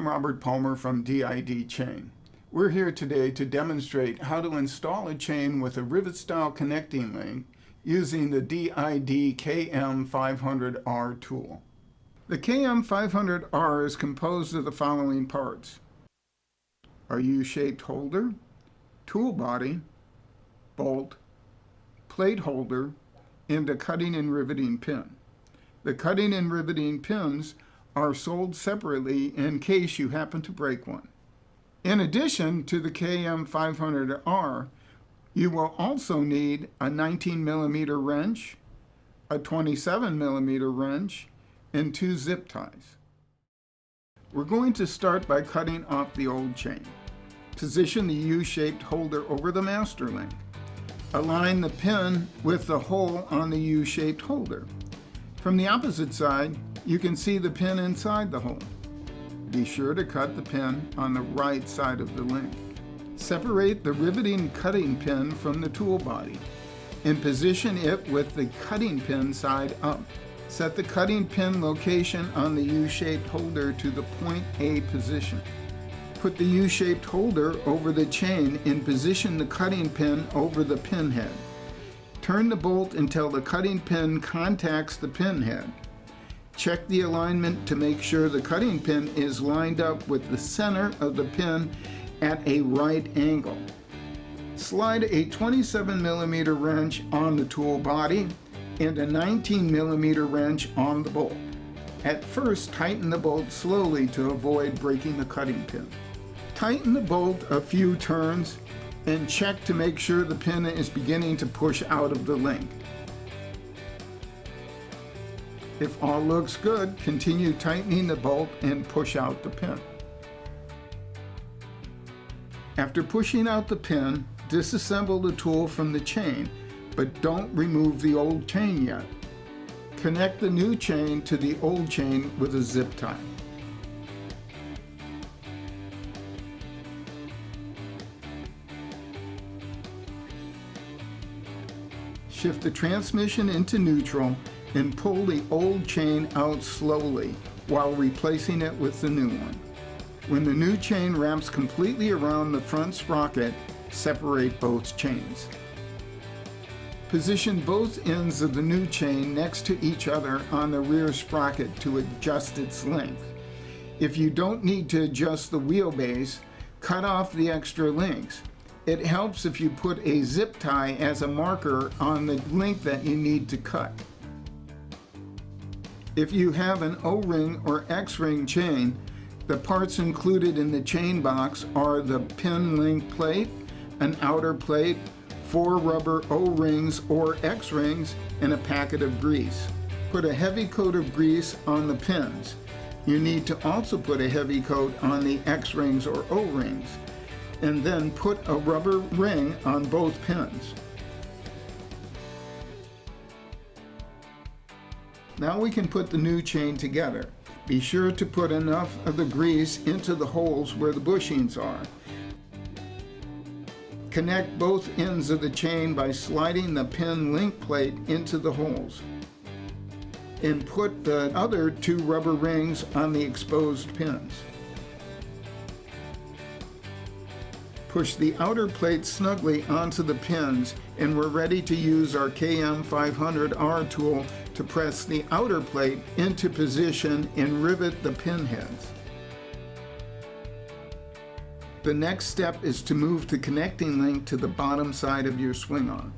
I'm Robert Palmer from D.I.D. Chain. We're here today to demonstrate how to install a chain with a rivet-style connecting link using the D.I.D. KM500R tool. The KM500R is composed of the following parts: a U-shaped holder, tool body, bolt, plate holder, and a cutting and riveting pin. The cutting and riveting pins are sold separately in case you happen to break one. In addition to the KM500R, you will also need a 19mm wrench, a 27mm wrench, and 2 zip ties. We're going to start by cutting off the old chain. Position the U-shaped holder over the master link. Align the pin with the hole on the U-shaped holder. From the opposite side, you can see the pin inside the hole. Be sure to cut the pin on the right side of the link. Separate the riveting cutting pin from the tool body and position it with the cutting pin side up. Set the cutting pin location on the U-shaped holder to the point A position. Put the U-shaped holder over the chain and position the cutting pin over the pin head. Turn the bolt until the cutting pin contacts the pin head. Check the alignment to make sure the cutting pin is lined up with the center of the pin at a right angle. Slide a 27mm wrench on the tool body and a 19mm wrench on the bolt. At first, tighten the bolt slowly to avoid breaking the cutting pin. Tighten the bolt a few turns and check to make sure the pin is beginning to push out of the link. If all looks good, continue tightening the bolt and push out the pin. After pushing out the pin, disassemble the tool from the chain, but don't remove the old chain yet. Connect the new chain to the old chain with a zip tie. Shift the transmission into neutral and pull the old chain out slowly while replacing it with the new one. When the new chain wraps completely around the front sprocket, separate both chains. Position both ends of the new chain next to each other on the rear sprocket to adjust its length. If you don't need to adjust the wheelbase, cut off the extra links. It helps if you put a zip tie as a marker on the link that you need to cut. If you have an O-ring or X-ring chain, the parts included in the chain box are the pin link plate, an outer plate, 4 rubber O-rings or X-rings, and a packet of grease. Put a heavy coat of grease on the pins. You need to also put a heavy coat on the X-rings or O-rings, and then put a rubber ring on both pins. Now we can put the new chain together. Be sure to put enough of the grease into the holes where the bushings are. Connect both ends of the chain by sliding the pin link plate into the holes. And put the other 2 rubber rings on the exposed pins. Push the outer plate snugly onto the pins, and we're ready to use our KM500R tool to press the outer plate into position and rivet the pin heads. The next step is to move the connecting link to the bottom side of your swing arm.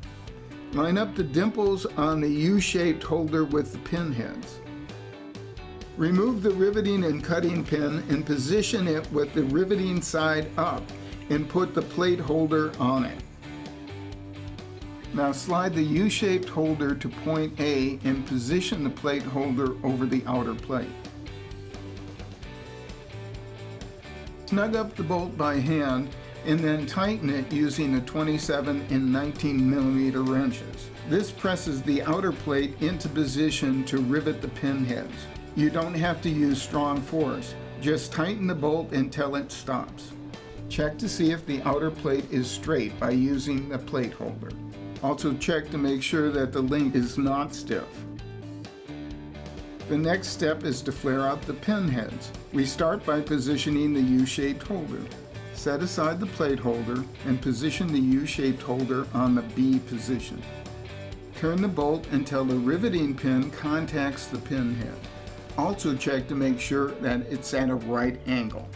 Line up the dimples on the U-shaped holder with the pin heads. Remove the riveting and cutting pin and position it with the riveting side up and put the plate holder on it. Now slide the U-shaped holder to point A and position the plate holder over the outer plate. Snug up the bolt by hand and then tighten it using the 27 and 19mm wrenches. This presses the outer plate into position to rivet the pin heads. You don't have to use strong force, just tighten the bolt until it stops. Check to see if the outer plate is straight by using the plate holder. Also check to make sure that the link is not stiff. The next step is to flare out the pin heads. We start by positioning the U-shaped holder. Set aside the plate holder and position the U-shaped holder on the B position. Turn the bolt until the riveting pin contacts the pin head. Also check to make sure that it's at a right angle.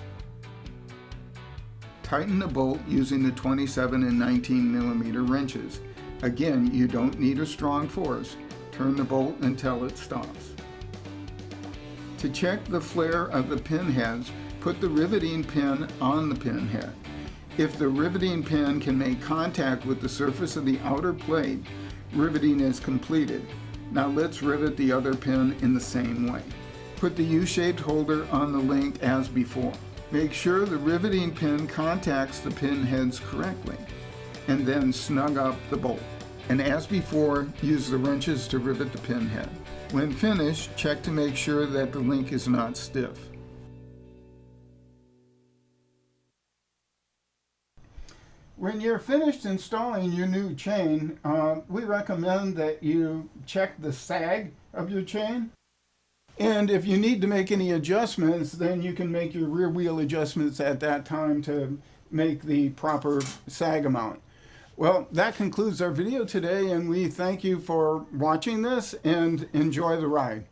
Tighten the bolt using the 27 and 19 millimeter wrenches. Again, you don't need a strong force. Turn the bolt until it stops. To check the flare of the pin heads, put the riveting pin on the pin head. If the riveting pin can make contact with the surface of the outer plate, riveting is completed. Now let's rivet the other pin in the same way. Put the U-shaped holder on the link as before. Make sure the riveting pin contacts the pin heads correctly, and then snug up the bolt. And as before, use the wrenches to rivet the pin head. When finished, check to make sure that the link is not stiff. When you're finished installing your new chain, we recommend that you check the sag of your chain. And if you need to make any adjustments, then you can make your rear wheel adjustments at that time to make the proper sag amount. Well, that concludes our video today, and we thank you for watching this and enjoy the ride.